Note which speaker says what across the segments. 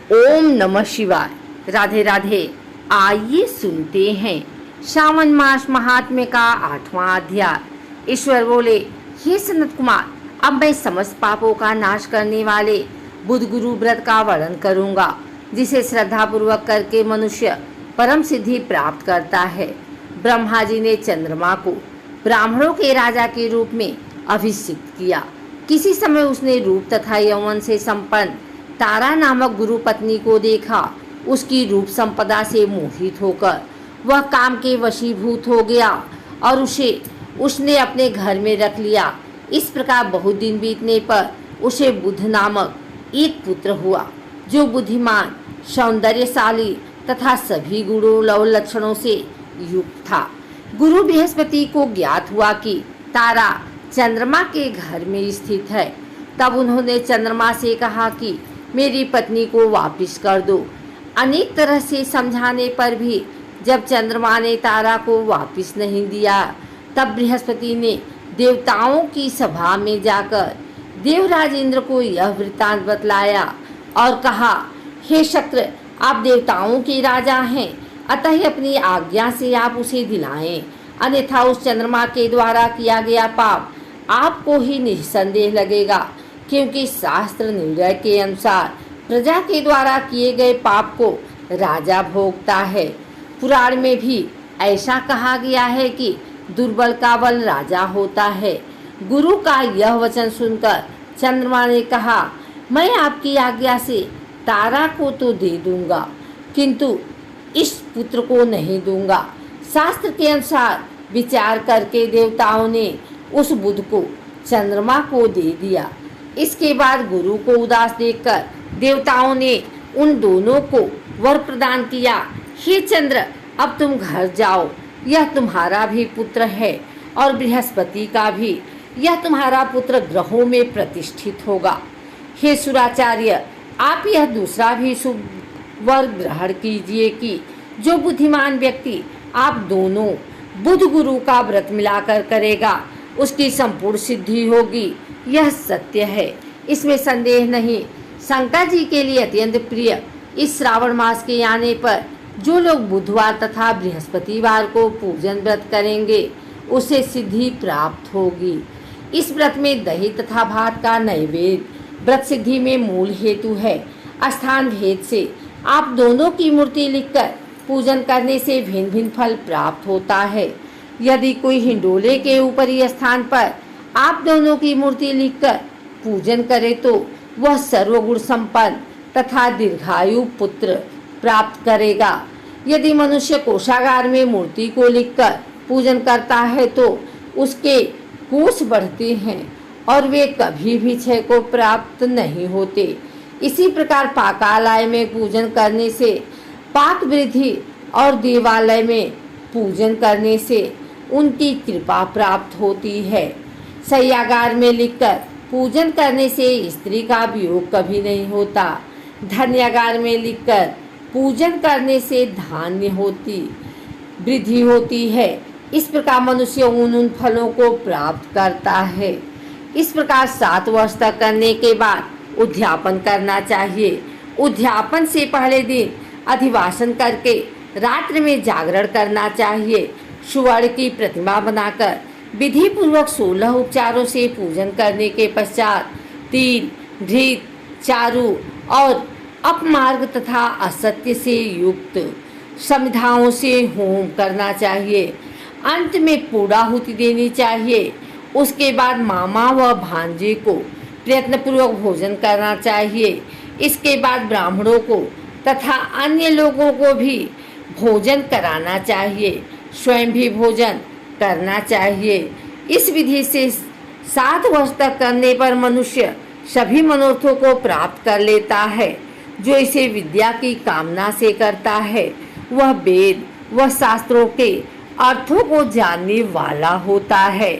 Speaker 1: ओम नमः शिवाय। राधे राधे। आइए सुनते हैं श्रावण मास महात्म्य का 8वां अध्याय। ईश्वर बोले, हे सनत कुमार, अब मैं समस्त पापों का नाश करने वाले बुध गुरु व्रत का वर्णन करूंगा, जिसे श्रद्धा पूर्वक करके मनुष्य परम सिद्धि प्राप्त करता है। ब्रह्मा जी ने चंद्रमा को ब्राह्मणों के राजा के रूप में अभिषिक्त किया। किसी समय उसने रूप तथा यौवन से संपन्न तारा नामक गुरु पत्नी को देखा। उसकी रूप संपदा से मोहित होकर वह काम के वशीभूत हो गया और उसने अपने घर में रख लिया। इस प्रकार बहुत दिन बीतने पर उसे बुध नामक एक पुत्र हुआ, जो बुद्धिमान, सौंदर्यशाली तथा सभी गुणों और लक्षणों से युक्त था। गुरु बृहस्पति को ज्ञात हुआ कि तारा चंद्रमा के घर में स्थित है। तब उन्होंने चंद्रमा से कहा कि मेरी पत्नी को वापस कर दो। अनेक तरह से समझाने पर भी जब चंद्रमा ने तारा को वापस नहीं दिया, तब बृहस्पति ने देवताओं की सभा में जाकर देवराज इंद्र को यह वृत्तांत बतलाया और कहा, हे शक्र, आप देवताओं के राजा हैं, अतः अपनी आज्ञा से आप उसे दिलाएं, अन्यथा उस चंद्रमा के द्वारा किया गया पाप आपको ही निस्संदेह लगेगा, क्योंकि शास्त्र निर्णय के अनुसार प्रजा के द्वारा किए गए पाप को राजा भोगता है। पुराण में भी ऐसा कहा गया है कि दुर्बल का बल राजा होता है। गुरु का यह वचन सुनकर चंद्रमा ने कहा, मैं आपकी आज्ञा से तारा को तो दे दूंगा, किंतु इस पुत्र को नहीं दूंगा। शास्त्र के अनुसार विचार करके देवताओं ने उस बुध को चंद्रमा को दे दिया। इसके बाद गुरु को उदास देखकर देवताओं ने उन दोनों को वर प्रदान किया, हे चंद्र, अब तुम घर जाओ, यह तुम्हारा भी पुत्र है और बृहस्पति का भी। यह तुम्हारा पुत्र ग्रहों में प्रतिष्ठित होगा। हे सुराचार्य, आप यह दूसरा भी शुभ वर ग्रहण कीजिए कि जो बुद्धिमान व्यक्ति आप दोनों बुध गुरु का व्रत मिलाकर करेगा, उसकी संपूर्ण सिद्धि होगी। यह सत्य है, इसमें संदेह नहीं। शंकर जी के लिए अत्यंत प्रिय इस श्रावण मास के आने पर जो लोग बुधवार तथा बृहस्पतिवार को पूजन व्रत करेंगे, उसे सिद्धि प्राप्त होगी। इस व्रत में दही तथा भात का नैवेद्य व्रत सिद्धि में मूल हेतु है। स्थान भेद से आप दोनों की मूर्ति लिखकर पूजन करने से भिन्न भिन्न फल प्राप्त होता है। यदि कोई हिंडोले के ऊपरी स्थान पर आप दोनों की मूर्ति लिखकर पूजन करे तो वह सर्वगुण संपन्न तथा दीर्घायु पुत्र प्राप्त करेगा। यदि मनुष्य कोषागार में मूर्ति को लिखकर पूजन करता है तो उसके कोष बढ़ते हैं और वे कभी भी क्षय को प्राप्त नहीं होते। इसी प्रकार पाकालय में पूजन करने से पाक वृद्धि और देवालय में पूजन करने से उनकी कृपा प्राप्त होती है। शय्यागार में लिखकर पूजन करने से स्त्री का वियोग कभी नहीं होता। धन्यागार में लिखकर पूजन करने से धान्य होती वृद्धि होती है। इस प्रकार मनुष्य उन फलों को प्राप्त करता है। इस प्रकार 7 वर्ष तक करने के बाद उद्यापन करना चाहिए। उद्यापन से पहले दिन अधिवासन करके रात्रि में जागरण करना चाहिए। सुवर्ण की प्रतिमा बनाकर विधि पूर्वक 16 उपचारों से पूजन करने के पश्चात 3 धृत, चारु और अपमार्ग तथा असत्य से युक्त समिधाओं से होम करना चाहिए। अंत में पूर्णाहुति देनी चाहिए। उसके बाद मामा व भांजे को प्रयत्नपूर्वक भोजन करना चाहिए। इसके बाद ब्राह्मणों को तथा अन्य लोगों को भी भोजन कराना चाहिए। स्वयं भी भोजन करना चाहिए। इस विधि से 7 वर्ष तक करने पर मनुष्य सभी मनोरथों को प्राप्त कर लेता है। जो इसे विद्या की कामना से करता है, वह वेद व शास्त्रों के अर्थों को जानने वाला होता है।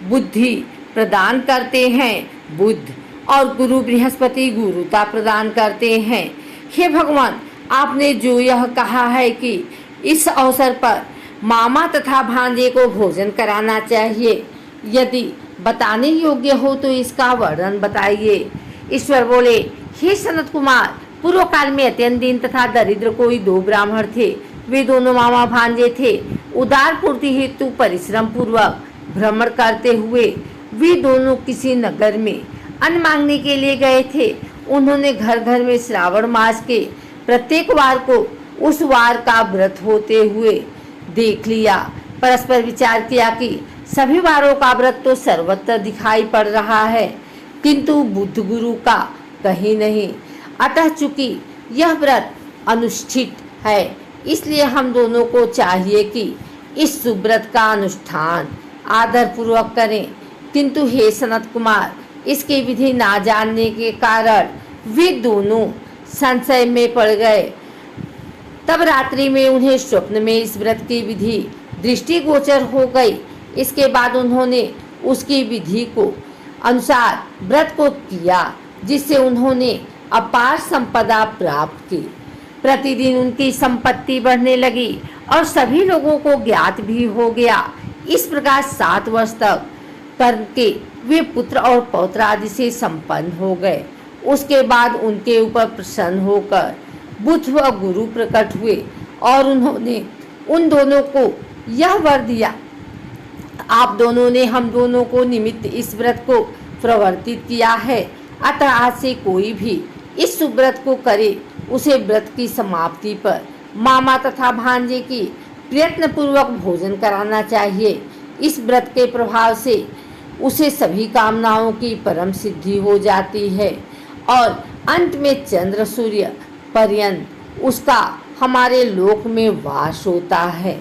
Speaker 1: बुद्धि प्रदान करते हैं बुध और गुरु बृहस्पति गुरुता प्रदान करते हैं। हे भगवान, आपने जो यह कहा है कि इस अवसर पर मामा तथा भांजे को भोजन कराना चाहिए, यदि बताने योग्य हो तो इसका वर्णन बताइए। ईश्वर बोले, हे सनत कुमार, पूर्व काल में अत्यंत दीन तथा दरिद्र कोई दो ब्राह्मण थे। वे दोनों मामा भांजे थे। उदार पूर्ति हेतु परिश्रम पूर्वक भ्रमण करते हुए वे दोनों किसी नगर में अन्न मांगने के लिए गए थे। उन्होंने घर घर में श्रावण मास के प्रत्येक वार को उस वार का व्रत होते हुए देख लिया। परस्पर विचार किया कि सभी वारों का व्रत तो सर्वत्र दिखाई पड़ रहा है, किंतु बुद्ध गुरु का कहीं नहीं। अतः चूंकि यह व्रत अनुष्ठित है, इसलिए हम दोनों को चाहिए कि इस सुव्रत का अनुष्ठान आदर पूर्वक करें। किंतु हे सनत कुमार, इसकी विधि ना जानने के कारण वे दोनों संशय में पड़ गए। तब रात्रि में उन्हें स्वप्न में इस व्रत की विधि दृष्टिगोचर हो गई। इसके बाद उन्होंने उसकी विधि को अनुसार व्रत को किया, जिससे उन्होंने अपार संपदा प्राप्त की। प्रतिदिन उनकी संपत्ति बढ़ने लगी और सभी लोगों को ज्ञात भी हो गया। इस प्रकार 7 वर्ष तक करके वे पुत्र और पौत्र आदि से संपन्न हो गए। उसके बाद उनके ऊपर प्रसन्न होकर बुद्ध व गुरु प्रकट हुए और उन्होंने उन दोनों को यह वर दिया, आप दोनों ने हम दोनों को निमित्त इस व्रत को प्रवर्तित किया है। अतः आज से कोई भी इस सुव्रत को करे, उसे व्रत की समाप्ति पर मामा तथा भांजे की प्रयत्न पूर्वक भोजन कराना चाहिए। इस व्रत के प्रभाव से उसे सभी कामनाओं की परम सिद्धि हो जाती है और अंत में चंद्र सूर्य पर्यंत उसका हमारे लोक में वास होता है।